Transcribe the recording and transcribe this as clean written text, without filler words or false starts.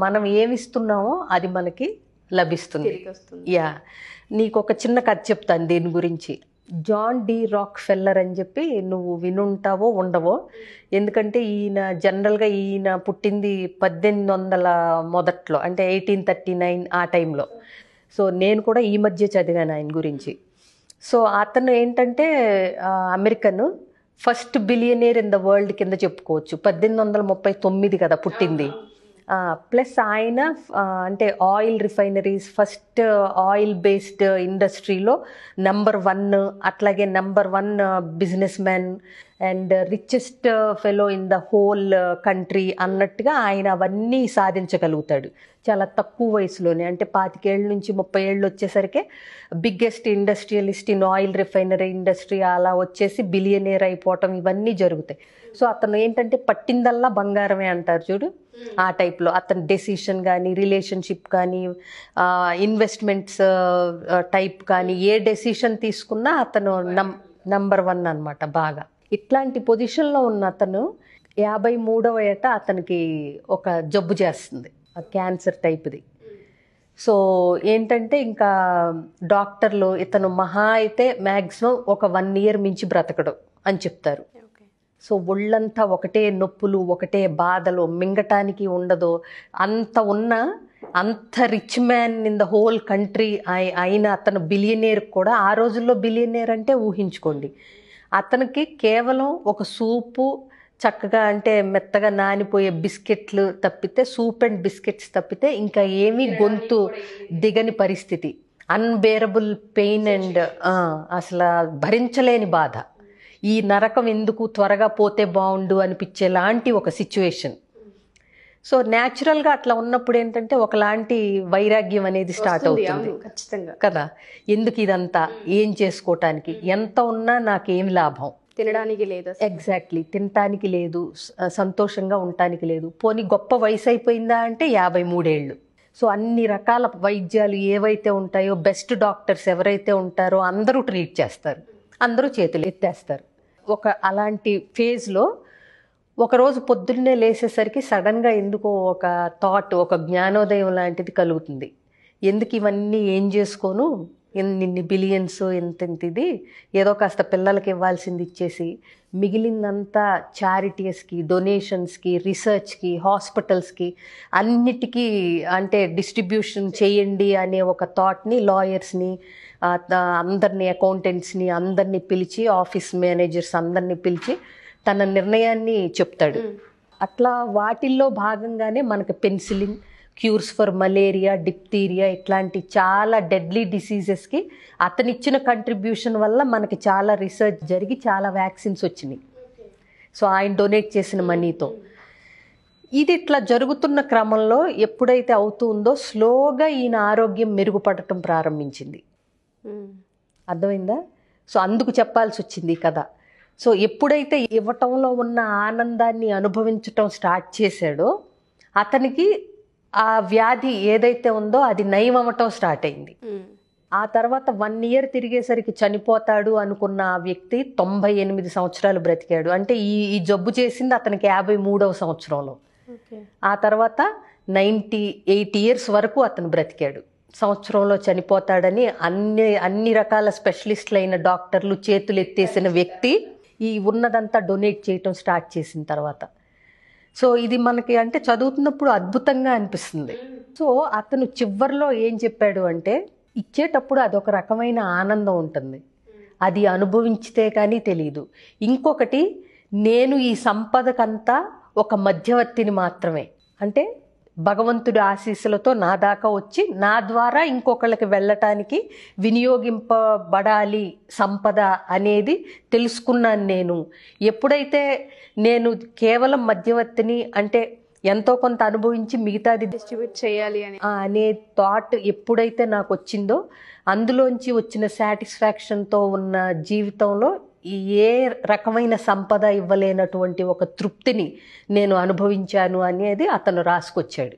మనం ఏమిస్తున్నామో అది మనకి లభిస్తుంది. యా, నీకు ఒక చిన్న కథ చెప్తాను దీని గురించి. జాన్ డి రాక్ ఫెల్లర్ అని చెప్పి నువ్వు వినుంటావో ఉండవో, ఎందుకంటే ఈయన పుట్టింది 1800 మొదట్లో, అంటే 1839 ఆ టైంలో. సో నేను కూడా ఈ మధ్య చదివాను ఆయన గురించి. సో అతను ఏంటంటే American first billionaire in the world కింద చెప్పుకోవచ్చు. 1839 కదా పుట్టింది. ప్లస్ ఆయన అంటే oil refineries, first oil based ఇండస్ట్రీలో #1, అట్లాగే #1 business man and richest fellow in the whole country అన్నట్టుగా ఆయన అవన్నీ సాధించగలుగుతాడు చాలా తక్కువ వయసులోనే. అంటే 25 ఏళ్ళ నుంచి 30 ఏళ్ళు వచ్చేసరికి biggest industrialist in oil refinery industry అలా వచ్చేసి బిలియనేర్ అయిపోవటం ఇవన్నీ జరుగుతాయి. సో అతను ఏంటంటే పట్టిందల్లా బంగారమే అంటారు చూడు, ఆ టైప్లో అతని డెసిషన్ కానీ, రిలేషన్షిప్ కానీ, ఇన్వెస్ట్మెంట్స్ టైప్ కానీ, ఏ డెసిషన్ తీసుకున్నా అతను #1 అనమాట బాగా. ఇట్లాంటి పొజిషన్లో ఉన్న అతను 53వ ఏట అతనికి ఒక జబ్బు చేస్తుంది, క్యాన్సర్ టైప్ది. సో ఏంటంటే ఇంకా డాక్టర్లు ఇతను మహా అయితే మ్యాక్సిమం ఒక 1 ఇయర్ మించి బ్రతకడు అని చెప్తారు. సో ఒళ్ళంతా ఒకటే నొప్పులు, ఒకటే బాధలు, మింగటానికి ఉండదు. అంత rich man in the whole country అయిన అతను బిలియనేర్ కూడా, ఆ రోజుల్లో బిలియనేర్ అంటే ఊహించుకోండి, అతనికి కేవలం ఒక సూపు, చక్కగా అంటే మెత్తగా నానిపోయే బిస్కెట్లు తప్పితే, సూప్ అండ్ బిస్కెట్స్ తప్పితే ఇంకా ఏమీ గొంతు దిగని పరిస్థితి, అన్బేరబుల్ పెయిన్ అండ్ అసలు భరించలేని బాధ. ఈ నరకం ఎందుకు, త్వరగా పోతే బాగుండు అనిపించేలాంటి ఒక సిచ్యువేషన్. సో న్యాచురల్గా అట్లా ఉన్నప్పుడు ఏంటంటే ఒకలాంటి వైరాగ్యం అనేది స్టార్ట్ అవుతుంది కదా. ఎందుకు ఇదంతా, ఏం చేసుకోవటానికి, ఎంత ఉన్నా నాకేం లాభం, తినడానికి లేదు, ఎగ్జాక్ట్లీ తినటానికి లేదు, సంతోషంగా ఉండటానికి లేదు. పోనీ గొప్ప వయసు అయిపోయిందా అంటే 53 ఏళ్ళు. సో అన్ని రకాల వైద్యాలు ఏవైతే ఉంటాయో, బెస్ట్ డాక్టర్స్ ఎవరైతే ఉంటారో అందరూ ట్రీట్ చేస్తారు, అందరూ చేతులు ఎత్తేస్తారు. అలాంటి ఫేజ్లో ఒకరోజు పొద్దున్నే లేసేసరికి సడన్గా ఎందుకో ఒక థాట్, ఒక జ్ఞానోదయం లాంటిది కలుగుతుంది. ఎందుకు ఇవన్నీ ఏం చేసుకోను, ఇన్ని బిలియన్స్ ఇది ఏదో కాస్త పిల్లలకి ఇవ్వాల్సింది ఇచ్చేసి మిగిలిందంతా చారిటీస్కి, డొనేషన్స్కి, రీసెర్చ్కి, హాస్పిటల్స్కి అన్నిటికీ అంటే డిస్ట్రిబ్యూషన్ చేయండి అనే ఒక థాట్ని లాయర్స్ని, అందరినీ, అకౌంటెంట్స్ని అందరినీ పిలిచి, ఆఫీస్ మేనేజర్స్ అందరినీ పిలిచి తన నిర్ణయాన్ని చెప్తాడు. అట్లా వాటిల్లో భాగంగానే మనకు penicillin, cures for malaria, diphtheria ఇట్లాంటి చాలా డెడ్లీ డిసీజెస్కి అతనిచ్చిన కంట్రిబ్యూషన్ వల్ల మనకి చాలా రీసెర్చ్ జరిగి చాలా వ్యాక్సిన్స్ వచ్చినాయి. సో ఆయన డొనేట్ చేసిన మనీతో. ఇది ఇట్లా జరుగుతున్న క్రమంలో ఎప్పుడైతే అవుతుందో స్లోగా ఈయన ఆరోగ్యం మెరుగుపడటం ప్రారంభించింది. అర్థమైందా? సో అందుకు చెప్పాల్సి వచ్చింది ఈ కథ. సో ఎప్పుడైతే ఇవ్వటంలో ఉన్న ఆనందాన్ని అనుభవించటం స్టార్ట్ చేశాడో అతనికి ఆ వ్యాధి ఏదైతే ఉందో అది నయం అవ్వటం స్టార్ట్ అయింది. ఆ తర్వాత 1 ఇయర్ తిరిగేసరికి చనిపోతాడు అనుకున్న ఆ వ్యక్తి 98 సంవత్సరాలు బ్రతికాడు. అంటే ఈ జబ్బు చేసింది అతనికి 53వ సంవత్సరంలో. ఆ తర్వాత 98 ఇయర్స్ వరకు అతను బ్రతికాడు. సంవత్సరంలో చనిపోతాడని అన్ని రకాల స్పెషలిస్టులు అయిన డాక్టర్లు చేతులు ఎత్తేసిన వ్యక్తి ఈ ఉన్నదంతా డొనేట్ చేయటం స్టార్ట్ చేసిన తర్వాత. సో ఇది మనకి అంటే చదువుతున్నప్పుడు అద్భుతంగా అనిపిస్తుంది. సో అతను చివర్లో ఏం చెప్పాడు అంటే, ఇచ్చేటప్పుడు అదొక రకమైన ఆనందం ఉంటుంది, అది అనుభవించితే కానీ తెలియదు. ఇంకొకటి, నేను ఈ సంపదకంతా ఒక మధ్యవర్తిని మాత్రమే, అంటే భగవంతుడి ఆశీస్సులతో నా దాకా వచ్చి నా ద్వారా ఇంకొకళ్ళకి వెళ్ళటానికి వినియోగింపబడాలి సంపద అనేది తెలుసుకున్నాను నేను. ఎప్పుడైతే నేను కేవలం మధ్యవర్తిని, అంటే ఎంతో కొంత అనుభవించి మిగతాది డిస్ట్రిబ్యూట్ చేయాలి అనే థాట్ ఎప్పుడైతే నాకు వచ్చిందో, అందులోంచి వచ్చిన సాటిస్ఫాక్షన్తో ఉన్న జీవితంలో ఏ రకమైన సంపద ఇవ్వలేనటువంటి ఒక తృప్తిని నేను అనుభవించాను అనేది అతను రాసుకొచ్చాడు.